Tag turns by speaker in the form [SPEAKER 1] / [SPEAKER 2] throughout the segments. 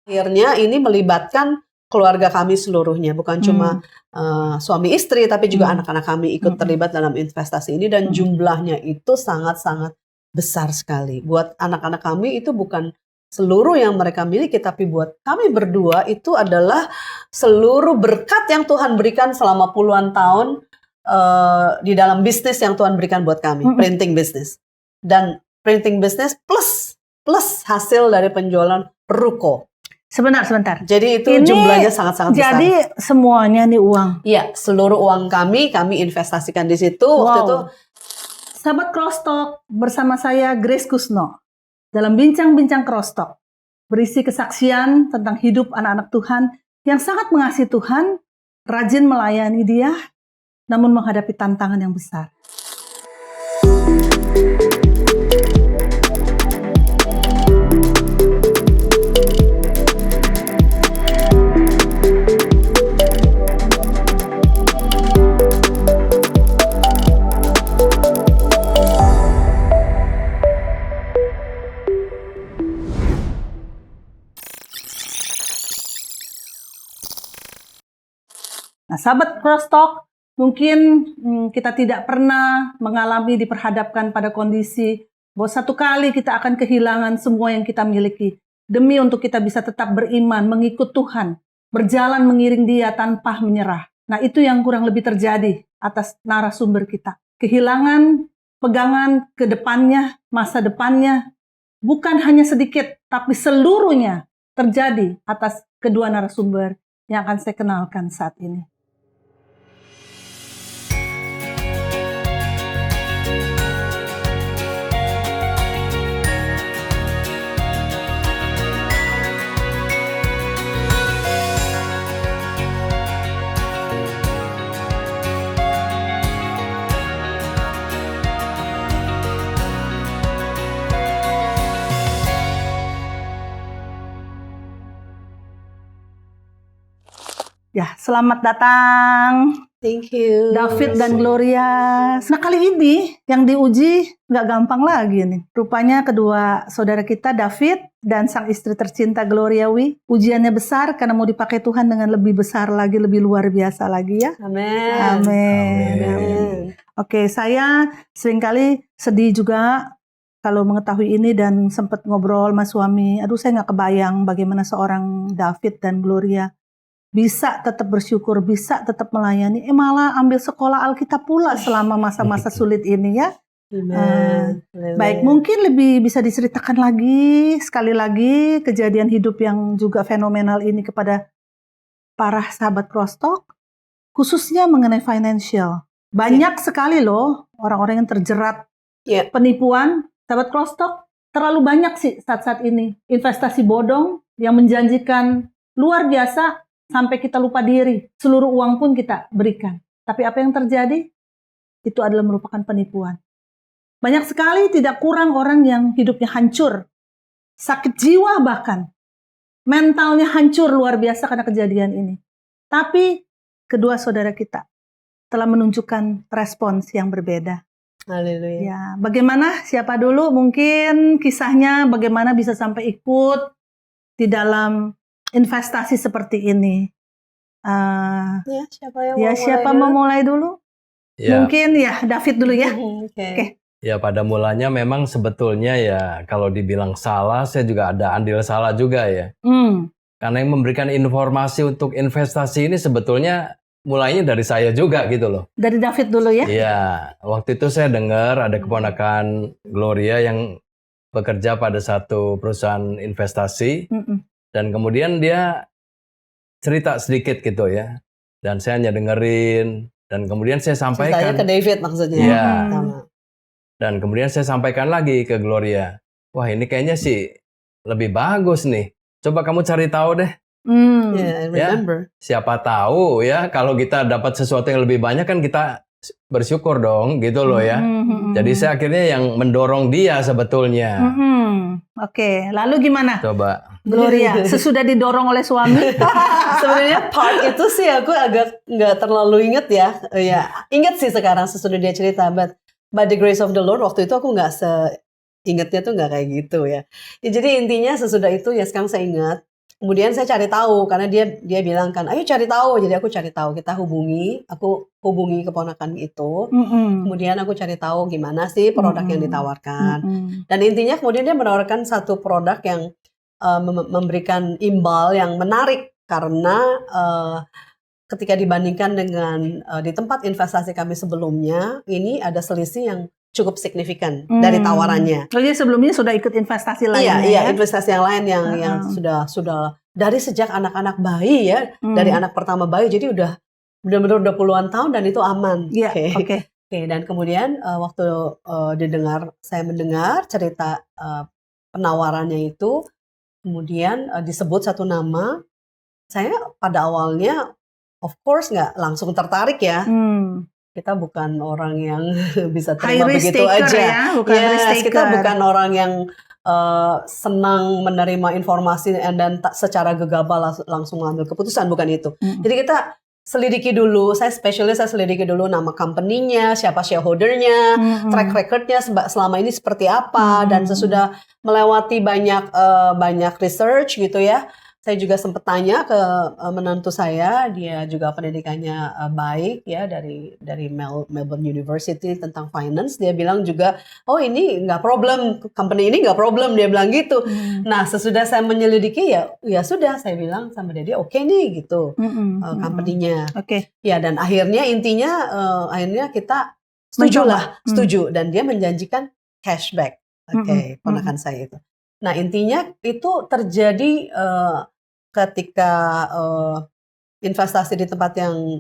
[SPEAKER 1] Akhirnya ini melibatkan keluarga kami seluruhnya, bukan cuma suami istri, tapi juga anak-anak kami ikut terlibat dalam investasi ini, dan jumlahnya itu sangat-sangat besar sekali. Buat anak-anak kami itu bukan seluruh yang mereka miliki, tapi buat kami berdua itu adalah seluruh berkat yang Tuhan berikan selama puluhan tahun di dalam bisnis yang Tuhan berikan buat kami, printing business. Dan printing business plus hasil dari penjualan ruko.
[SPEAKER 2] Sebentar.
[SPEAKER 1] Jadi itu
[SPEAKER 2] ini
[SPEAKER 1] jumlahnya sangat-sangat besar.
[SPEAKER 2] Jadi semuanya nih uang.
[SPEAKER 1] Iya, seluruh uang kami investasikan di situ. Waktu itu.
[SPEAKER 2] Sahabat Crosstalk, bersama saya Grace Kusno dalam bincang-bincang Crosstalk berisi kesaksian tentang hidup anak-anak Tuhan yang sangat mengasihi Tuhan, rajin melayani Dia, namun menghadapi tantangan yang besar. Nah, sahabat Crosstalk, mungkin kita tidak pernah mengalami diperhadapkan pada kondisi bahwa satu kali kita akan kehilangan semua yang kita miliki demi untuk kita bisa tetap beriman, mengikut Tuhan, berjalan mengiring Dia tanpa menyerah. Nah, itu yang kurang lebih terjadi atas narasumber kita. Kehilangan pegangan ke depannya, masa depannya, bukan hanya sedikit, tapi seluruhnya terjadi atas kedua narasumber yang akan saya kenalkan saat ini. Ya, selamat datang.
[SPEAKER 1] Thank you.
[SPEAKER 2] David dan Gloria. Nah, kali ini yang diuji nggak gampang lagi nih. Rupanya kedua saudara kita, David dan sang istri tercinta Gloria Wi, ujiannya besar karena mau dipakai Tuhan dengan lebih besar lagi, lebih luar biasa lagi ya. Amin. Oke, saya seringkali sedih juga kalau mengetahui ini dan sempat ngobrol sama suami. Aduh, saya nggak kebayang bagaimana seorang David dan Gloria bisa tetap bersyukur, bisa tetap melayani, malah ambil sekolah Alkitab pula selama masa-masa sulit ini ya. Baik, mungkin lebih bisa diceritakan lagi, sekali lagi, kejadian hidup yang juga fenomenal ini kepada para sahabat Crosstalk, khususnya mengenai financial. Banyak sekali loh orang-orang yang terjerat penipuan. Sahabat Crosstalk, terlalu banyak sih saat-saat ini investasi bodong yang menjanjikan luar biasa, sampai kita lupa diri, seluruh uang pun kita berikan. Tapi apa yang terjadi? Itu adalah merupakan penipuan. Banyak sekali tidak kurang orang yang hidupnya hancur, sakit jiwa bahkan, mentalnya hancur luar biasa karena kejadian ini. Tapi kedua saudara kita telah menunjukkan respons yang berbeda.
[SPEAKER 1] Haleluya.
[SPEAKER 2] Ya, bagaimana? Siapa dulu? Mungkin kisahnya bagaimana bisa sampai ikut di dalam investasi seperti ini. Siapa mau mulai dulu? Ya. Mungkin ya David dulu ya.
[SPEAKER 3] Okay. Ya, pada mulanya memang sebetulnya ya kalau dibilang salah, saya juga ada andil salah juga ya. Karena yang memberikan informasi untuk investasi ini sebetulnya mulainya dari saya juga gitu loh.
[SPEAKER 2] Dari David dulu ya?
[SPEAKER 3] Iya, waktu itu saya dengar ada keponakan Gloria yang bekerja pada satu perusahaan investasi. Dan kemudian dia cerita sedikit gitu ya. Dan saya hanya dengerin. Dan kemudian saya sampaikan.
[SPEAKER 1] Ceritanya ke David maksudnya.
[SPEAKER 3] Iya. Dan kemudian saya sampaikan lagi ke Gloria. Wah, ini kayaknya sih lebih bagus nih. Coba kamu cari tahu deh.
[SPEAKER 1] I remember.
[SPEAKER 3] Ya, siapa tahu ya kalau kita dapat sesuatu yang lebih banyak kan kita bersyukur dong gitu loh ya. Jadi saya akhirnya yang mendorong dia sebetulnya.
[SPEAKER 2] Oke, lalu gimana?
[SPEAKER 3] Coba.
[SPEAKER 2] Gloria, sesudah didorong oleh suami.
[SPEAKER 1] Sebenarnya part itu sih aku agak nggak terlalu inget ya. Inget sih sekarang sesudah dia cerita. But by the grace of the Lord, waktu itu aku nggak ingetnya tuh nggak kayak gitu ya. Jadi intinya sesudah itu ya sekarang saya ingat. kemudian saya cari tahu karena dia bilang kan, ayo cari tahu. Jadi aku cari tahu, aku hubungi keponakan itu. Kemudian aku cari tahu gimana sih produk yang ditawarkan. Dan intinya kemudian dia menawarkan satu produk yang memberikan imbal yang menarik karena ketika dibandingkan dengan di tempat investasi kami sebelumnya, ini ada selisih yang cukup signifikan dari tawarannya.
[SPEAKER 2] Jadi sebelumnya sudah ikut investasi lain
[SPEAKER 1] Iya, investasi yang lain yang sudah dari sejak anak-anak bayi ya, dari anak pertama bayi, jadi udah benar-benar udah puluhan tahun dan itu aman.
[SPEAKER 2] Iya,
[SPEAKER 1] Oke. Dan kemudian waktu saya mendengar cerita penawarannya itu, kemudian disebut satu nama, saya pada awalnya of course nggak langsung tertarik ya. Kita bukan orang yang bisa terima begitu aja. Kita bukan orang yang senang menerima informasi dan secara gegabah langsung mengambil keputusan, bukan itu. Jadi kita selidiki dulu, saya selidiki dulu nama company-nya, siapa shareholder-nya, track record-nya selama ini seperti apa, dan sesudah melewati banyak research gitu ya. Saya juga sempat tanya ke menantu saya, dia juga pendidikannya baik ya dari Melbourne University tentang finance. Dia bilang juga, oh ini nggak problem, company ini nggak problem, dia bilang gitu. Nah sesudah saya menyelidiki ya sudah, saya bilang sama dia oke nih gitu company-nya. Ya dan akhirnya akhirnya kita setuju dan dia menjanjikan cashback. Ponakan saya itu. Nah intinya itu terjadi ketika investasi di tempat yang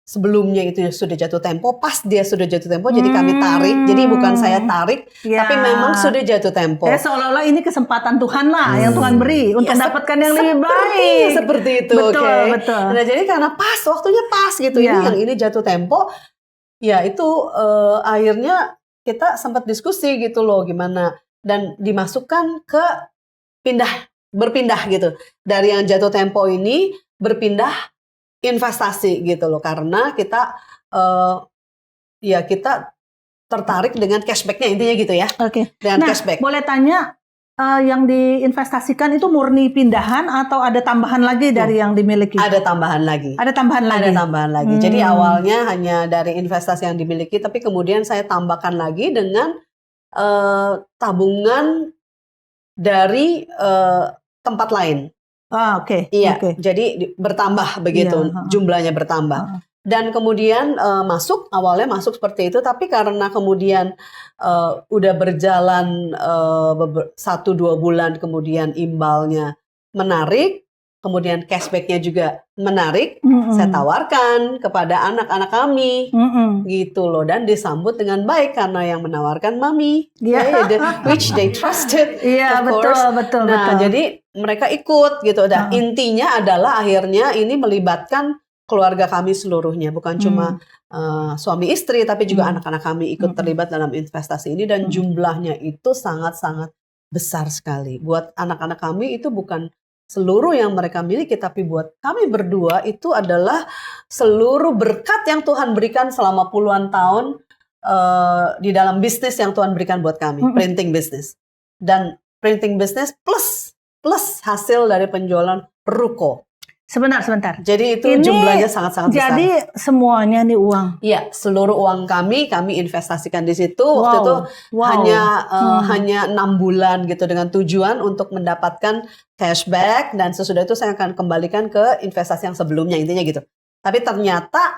[SPEAKER 1] sebelumnya itu sudah jatuh tempo, pas dia sudah jatuh tempo, jadi kami tarik. Jadi bukan saya tarik, tapi memang sudah jatuh tempo.
[SPEAKER 2] Seolah-olah ini kesempatan Tuhan lah yang Tuhan beri untuk dapatkan yang lebih baik.
[SPEAKER 1] Seperti itu, betul. Nah jadi karena waktunya pas gitu, yang ini jatuh tempo, ya itu akhirnya kita sempat diskusi gitu loh gimana, dan dimasukkan ke berpindah gitu dari yang jatuh tempo ini berpindah investasi gitu loh, karena kita kita tertarik dengan cashbacknya, intinya gitu ya. Dengan cashback.
[SPEAKER 2] Boleh tanya yang diinvestasikan itu murni pindahan atau ada tambahan lagi dari yang dimiliki?
[SPEAKER 1] Ada tambahan lagi. Jadi awalnya hanya dari investasi yang dimiliki, tapi kemudian saya tambahkan lagi dengan tabungan dari tempat lain. Jadi bertambah begitu, jumlahnya bertambah. Dan kemudian awalnya masuk seperti itu, tapi karena kemudian udah berjalan 1-2 bulan, kemudian imbalnya menarik, kemudian cashbacknya juga menarik, saya tawarkan kepada anak-anak kami, gitu loh, dan disambut dengan baik karena yang menawarkan mami, which they trusted, of course.
[SPEAKER 2] Betul.
[SPEAKER 1] Jadi mereka ikut gitu. Dan intinya adalah akhirnya ini melibatkan keluarga kami seluruhnya, bukan cuma suami istri, tapi juga anak-anak kami ikut terlibat dalam investasi ini, dan jumlahnya itu sangat-sangat besar sekali. Buat anak-anak kami itu bukan seluruh yang mereka miliki, tapi buat kami berdua itu adalah seluruh berkat yang Tuhan berikan selama puluhan tahun di dalam bisnis yang Tuhan berikan buat kami, printing business. Dan printing business plus hasil dari penjualan ruko.
[SPEAKER 2] Sebentar.
[SPEAKER 1] Jadi itu jumlahnya sangat-sangat besar.
[SPEAKER 2] Jadi semuanya nih uang?
[SPEAKER 1] Iya, seluruh uang kami investasikan di situ. Waktu itu hanya 6 bulan gitu, dengan tujuan untuk mendapatkan cashback, dan sesudah itu saya akan kembalikan ke investasi yang sebelumnya, intinya gitu. Tapi ternyata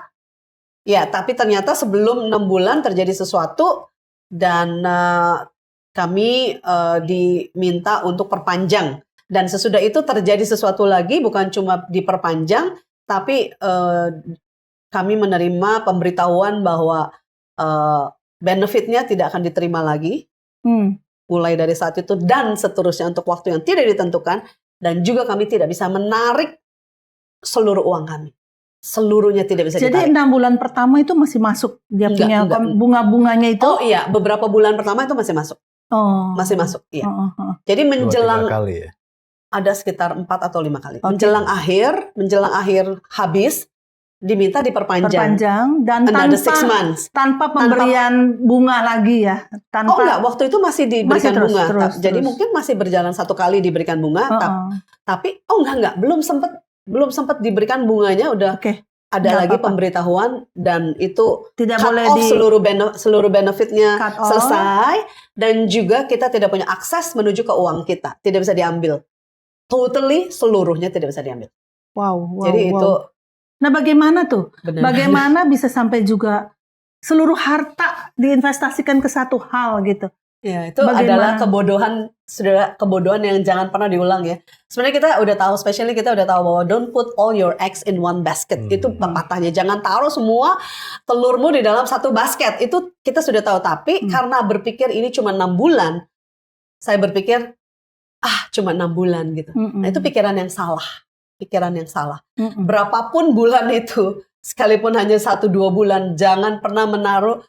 [SPEAKER 1] sebelum 6 bulan terjadi sesuatu, dan kami diminta untuk perpanjang. Dan sesudah itu terjadi sesuatu lagi, bukan cuma diperpanjang, tapi kami menerima pemberitahuan bahwa benefitnya tidak akan diterima lagi, mulai dari saat itu dan seterusnya untuk waktu yang tidak ditentukan, dan juga kami tidak bisa menarik seluruh uang kami. Seluruhnya tidak bisa ditarik.
[SPEAKER 2] Jadi 6 bulan pertama itu masih masuk dia punya bunga-bunganya itu?
[SPEAKER 1] Oh iya, beberapa bulan pertama itu masih masuk. Masih masuk, iya. Jadi menjelang
[SPEAKER 3] 2-3 kali ya?
[SPEAKER 1] Ada sekitar 4 atau 5 kali. Menjelang akhir habis, diminta diperpanjang
[SPEAKER 2] perpanjang dan
[SPEAKER 1] another 6
[SPEAKER 2] tanpa
[SPEAKER 1] months.
[SPEAKER 2] pemberian bunga lagi ya.
[SPEAKER 1] Oh enggak, waktu itu masih diberikan
[SPEAKER 2] terus,
[SPEAKER 1] bunga.
[SPEAKER 2] terus,
[SPEAKER 1] Jadi
[SPEAKER 2] terus.
[SPEAKER 1] mungkin masih berjalan 1 kali diberikan bunga, tapi enggak, belum sempat diberikan bunganya, udah
[SPEAKER 2] Oke.
[SPEAKER 1] ada
[SPEAKER 2] Nggak
[SPEAKER 1] lagi
[SPEAKER 2] apa-apa.
[SPEAKER 1] pemberitahuan dan itu
[SPEAKER 2] Tidak
[SPEAKER 1] cut
[SPEAKER 2] boleh
[SPEAKER 1] off seluruh benefitnya
[SPEAKER 2] cut off.
[SPEAKER 1] selesai, dan juga kita tidak punya akses menuju ke uang kita, tidak bisa diambil. Totally seluruhnya tidak bisa diambil.
[SPEAKER 2] Wow.
[SPEAKER 1] Jadi itu
[SPEAKER 2] Nah, bagaimana tuh?
[SPEAKER 1] benar.
[SPEAKER 2] Bagaimana bisa sampai juga seluruh harta diinvestasikan ke satu hal gitu?
[SPEAKER 1] Ya, itu
[SPEAKER 2] Bagaimana?
[SPEAKER 1] adalah kebodohan yang jangan pernah diulang ya. Sebenarnya kita udah tahu, especially kita udah tahu bahwa don't put all your eggs in one basket. Itu pepatahnya, jangan taruh semua telurmu di dalam satu basket. Itu kita sudah tahu, tapi karena berpikir ini cuma 6 bulan, saya berpikir cuma 6 bulan gitu. Nah, itu pikiran yang salah. Berapapun bulan itu, sekalipun hanya 1-2 bulan, jangan pernah menaruh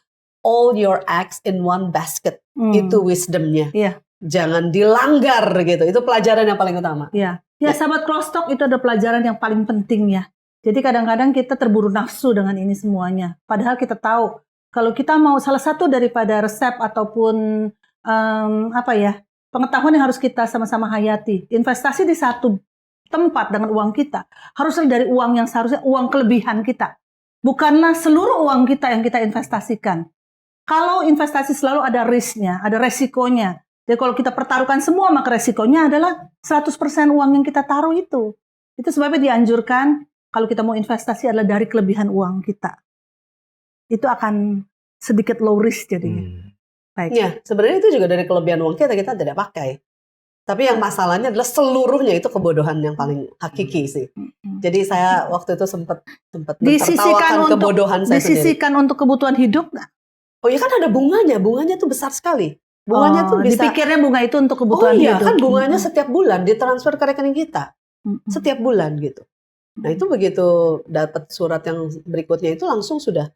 [SPEAKER 1] all your eggs in one basket. Itu wisdomnya.
[SPEAKER 2] Iya.
[SPEAKER 1] Jangan dilanggar gitu. Itu pelajaran yang paling utama.
[SPEAKER 2] Iya. Ya, sahabat Crosstalk, itu ada pelajaran yang paling penting ya. Jadi kadang-kadang kita terburu nafsu dengan ini semuanya. Padahal kita tahu kalau kita mau salah satu daripada resep ataupun pengetahuan yang harus kita sama-sama hayati. Investasi di satu tempat dengan uang kita harusnya dari uang yang seharusnya uang kelebihan kita. Bukanlah seluruh uang kita yang kita investasikan. Kalau investasi selalu ada risknya, ada resikonya. Jadi kalau kita pertaruhkan semua, maka resikonya adalah 100% uang yang kita taruh itu. Itu sebabnya dianjurkan kalau kita mau investasi adalah dari kelebihan uang kita. Itu akan sedikit low risk jadinya. Baik.
[SPEAKER 1] Ya, sebenarnya itu juga dari kelebihan uang kita tidak pakai. Tapi yang masalahnya adalah seluruhnya itu kebodohan yang paling hakiki sih. Jadi saya waktu itu sempat mentertawakan kebodohan saya sendiri.
[SPEAKER 2] Disisihkan untuk kebutuhan hidup nggak?
[SPEAKER 1] Oh ya, kan ada bunganya tuh besar sekali. Bunganya tuh bisa.
[SPEAKER 2] Dipikirnya bunga itu untuk kebutuhan hidup.
[SPEAKER 1] Kan bunganya setiap bulan ditransfer ke rekening kita. Setiap bulan gitu. Nah, itu begitu dapat surat yang berikutnya itu langsung sudah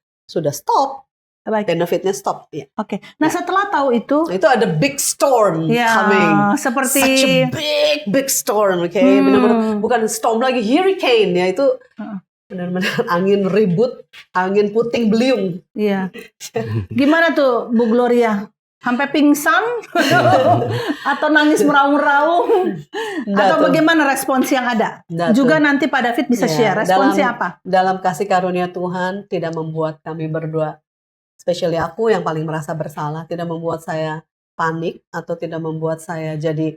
[SPEAKER 1] stop.
[SPEAKER 2] Baik.
[SPEAKER 1] Benefitnya stop. Ya.
[SPEAKER 2] Oke. Nah, setelah tahu itu,
[SPEAKER 1] itu ada big storm coming.
[SPEAKER 2] Seperti
[SPEAKER 1] such a big storm, benar-benar bukan storm lagi, hurricane ya, itu benar-benar angin ribut, angin puting beliung.
[SPEAKER 2] Iya. Gimana tuh Bu Gloria? Sampai pingsan atau nangis meraung-raung atau bagaimana respons yang ada? Juga nanti Pak David bisa share responsnya apa?
[SPEAKER 1] Dalam kasih karunia Tuhan tidak membuat kami berdua, especially aku yang paling merasa bersalah, tidak membuat saya panik atau tidak membuat saya jadi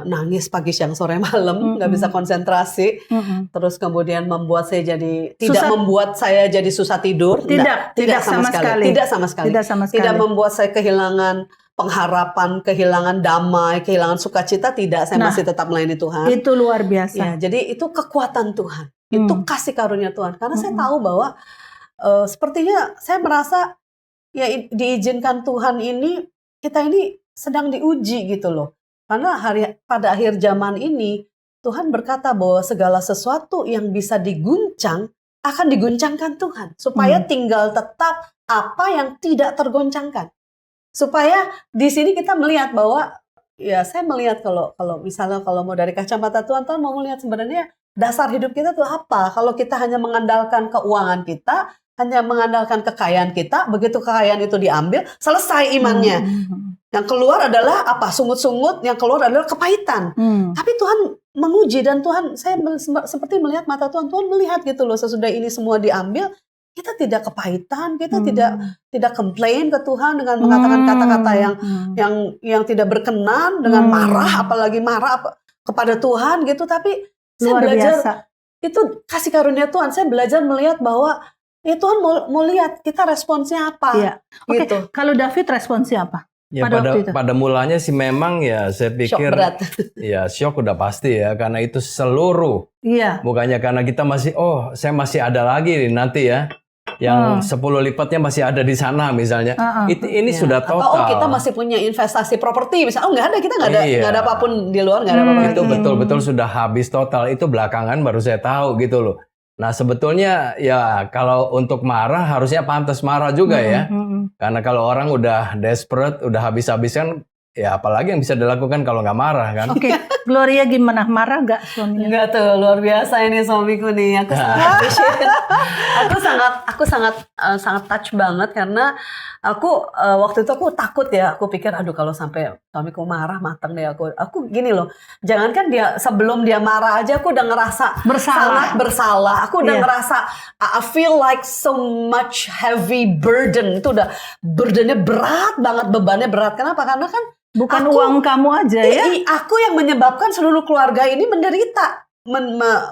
[SPEAKER 1] nangis pagi, siang, sore, malam, nggak bisa konsentrasi. Terus kemudian membuat saya jadi membuat saya jadi susah tidur. Tidak sama sekali. Tidak membuat saya kehilangan pengharapan, kehilangan damai, kehilangan sukacita. Tidak, saya masih tetap melayani Tuhan.
[SPEAKER 2] Itu luar biasa.
[SPEAKER 1] Ya, jadi itu kekuatan Tuhan. Itu kasih karunia Tuhan. Karena saya tahu bahwa sepertinya saya merasa ya diizinkan Tuhan ini, kita ini sedang diuji gitu loh. Karena pada akhir zaman ini Tuhan berkata bahwa segala sesuatu yang bisa diguncang akan diguncangkan Tuhan, supaya tinggal tetap apa yang tidak tergoncangkan. Supaya di sini kita melihat bahwa ya, saya melihat kalau misalnya kalau mau dari kacamata Tuhan mau melihat sebenarnya dasar hidup kita tuh apa. Kalau kita hanya mengandalkan keuangan kita, hanya mengandalkan kekayaan kita, begitu kekayaan itu diambil, selesai imannya. Yang keluar adalah apa? Sungut-sungut, yang keluar adalah kepahitan. Tapi Tuhan menguji, dan Tuhan, saya seperti melihat mata Tuhan melihat gitu loh, sesudah ini semua diambil, kita tidak kepahitan, kita tidak komplain ke Tuhan dengan mengatakan kata-kata yang tidak berkenan, dengan marah, apalagi marah kepada Tuhan gitu. Tapi saya belajar
[SPEAKER 2] biasa.
[SPEAKER 1] Itu kasih karunia Tuhan. Saya belajar melihat bahwa ya Tuhan mau lihat kita responsnya apa.
[SPEAKER 2] Iya. Oke,
[SPEAKER 1] gitu.
[SPEAKER 2] kalau David responsnya apa?
[SPEAKER 3] Ya pada mulanya sih memang ya saya pikir
[SPEAKER 1] shock berat.
[SPEAKER 3] Ya shock udah pasti ya, karena itu seluruh.
[SPEAKER 2] Iya.
[SPEAKER 3] Bukannya karena kita masih saya masih ada lagi nih nanti ya. Yang 10 lipatnya masih ada di sana misalnya. Ini sudah total.
[SPEAKER 1] Atau kita masih punya investasi properti misalnya. Nggak ada, kita nggak ada apapun di luar, nggak ada apa-apa.
[SPEAKER 3] Itu betul-betul sudah habis total. Itu belakangan baru saya tahu gitu loh. Nah sebetulnya ya kalau untuk marah harusnya pantas marah juga ya. Karena kalau orang udah desperate, udah habis-habisan, ya apalagi yang bisa dilakukan kalau nggak marah kan.
[SPEAKER 2] Oke, Gloria gimana? Marah nggak suaminya?
[SPEAKER 1] Enggak tuh, luar biasa ini suamiku nih. Aku sangat appreciate. aku sangat touch banget karena aku waktu itu aku takut ya. Aku pikir aduh kalau sampai suamiku marah mateng deh aku. Aku gini loh. Jangankan dia sebelum dia marah aja aku udah ngerasa sangat bersalah. Aku udah ngerasa I feel like so much heavy burden. Itu udah burdennya berat banget, bebannya berat. Kenapa? Karena kan
[SPEAKER 2] Bukan uang kamu aja ya?
[SPEAKER 1] Aku yang menyebabkan seluruh keluarga ini menderita.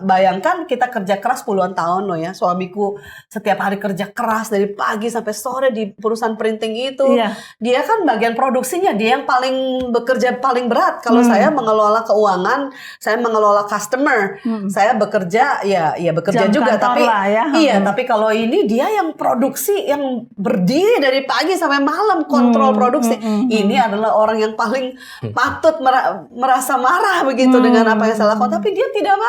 [SPEAKER 1] Bayangkan kita kerja keras puluhan tahun loh ya. Suamiku setiap hari kerja keras dari pagi sampai sore di perusahaan printing itu.
[SPEAKER 2] Iya.
[SPEAKER 1] Dia kan bagian produksinya, dia yang paling bekerja paling berat. Kalau saya mengelola keuangan, saya mengelola customer. Saya bekerja ya bekerja
[SPEAKER 2] Jam
[SPEAKER 1] juga
[SPEAKER 2] kantor
[SPEAKER 1] tapi
[SPEAKER 2] lah ya.
[SPEAKER 1] iya, tapi kalau ini dia yang produksi, yang berdiri dari pagi sampai malam kontrol produksi. Ini adalah orang yang paling patut merasa marah begitu dengan apa yang saya lakukan, tapi dia tidak marah.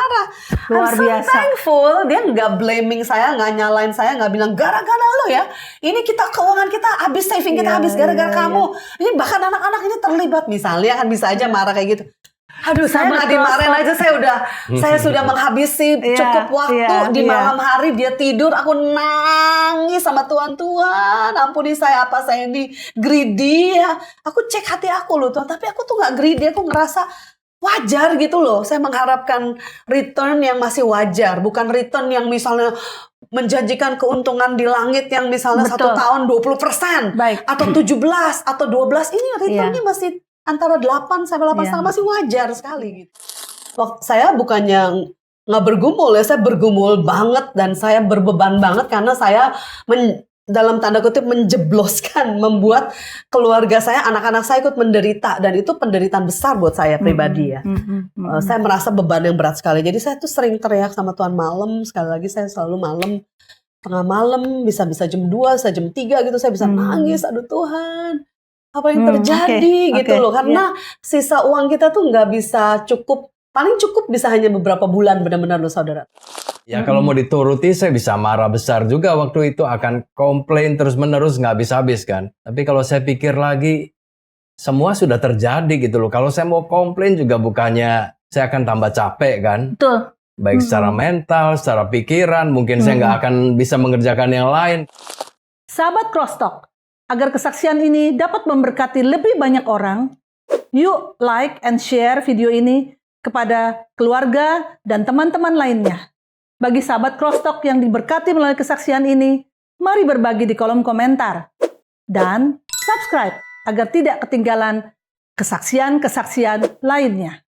[SPEAKER 2] Luar
[SPEAKER 1] I'm so
[SPEAKER 2] biasa.
[SPEAKER 1] thankful. Dia nggak blaming saya, nggak nyalain saya, nggak bilang gara-gara lo ya. Ini keuangan kita habis, saving kita habis gara-gara kamu. Ini bahkan anak-anak ini terlibat misalnya, kan bisa aja marah kayak gitu. Aduh, saya nggak dimarahin aja, saya sudah menghabisi cukup waktu di malam hari dia tidur, aku nangis sama Tuhan, ampuni saya apa saya ini greedy ya. Aku cek hati aku loh Tuhan, tapi aku tuh nggak greedy, aku ngerasa wajar gitu loh. Saya mengharapkan return yang masih wajar, bukan return yang misalnya menjanjikan keuntungan di langit yang misalnya
[SPEAKER 2] Betul.
[SPEAKER 1] 1 tahun 20%,
[SPEAKER 2] Baik.
[SPEAKER 1] atau 17 atau 12. Ini returnnya masih antara 8 sampai 8,5, masih wajar sekali gitu. Saya bukannya nggak bergumul ya, saya bergumul banget dan saya berbeban banget karena saya dalam tanda kutip menjebloskan, membuat keluarga saya, anak-anak saya ikut menderita, dan itu penderitaan besar buat saya pribadi ya. Saya merasa beban yang berat sekali. Jadi saya tuh sering teriak sama Tuhan malam. Sekali lagi saya selalu malam, tengah malam, bisa jam 2, bisa jam 3 gitu, saya bisa nangis. Aduh Tuhan, apa yang terjadi gitu loh. Karena sisa uang kita tuh nggak bisa cukup, paling cukup bisa hanya beberapa bulan benar-benar loh saudara.
[SPEAKER 3] Ya kalau mau dituruti saya bisa marah besar juga waktu itu, akan komplain terus-menerus nggak habis-habis kan. Tapi kalau saya pikir lagi, semua sudah terjadi gitu loh. Kalau saya mau komplain juga bukannya saya akan tambah capek kan.
[SPEAKER 2] Betul.
[SPEAKER 3] Baik secara mental, secara pikiran, mungkin saya nggak akan bisa mengerjakan yang lain.
[SPEAKER 2] Sahabat Crosstalk, agar kesaksian ini dapat memberkati lebih banyak orang, yuk like and share video ini kepada keluarga dan teman-teman lainnya. Bagi sahabat Crosstalk yang diberkati melalui kesaksian ini, mari berbagi di kolom komentar. Dan subscribe agar tidak ketinggalan kesaksian-kesaksian lainnya.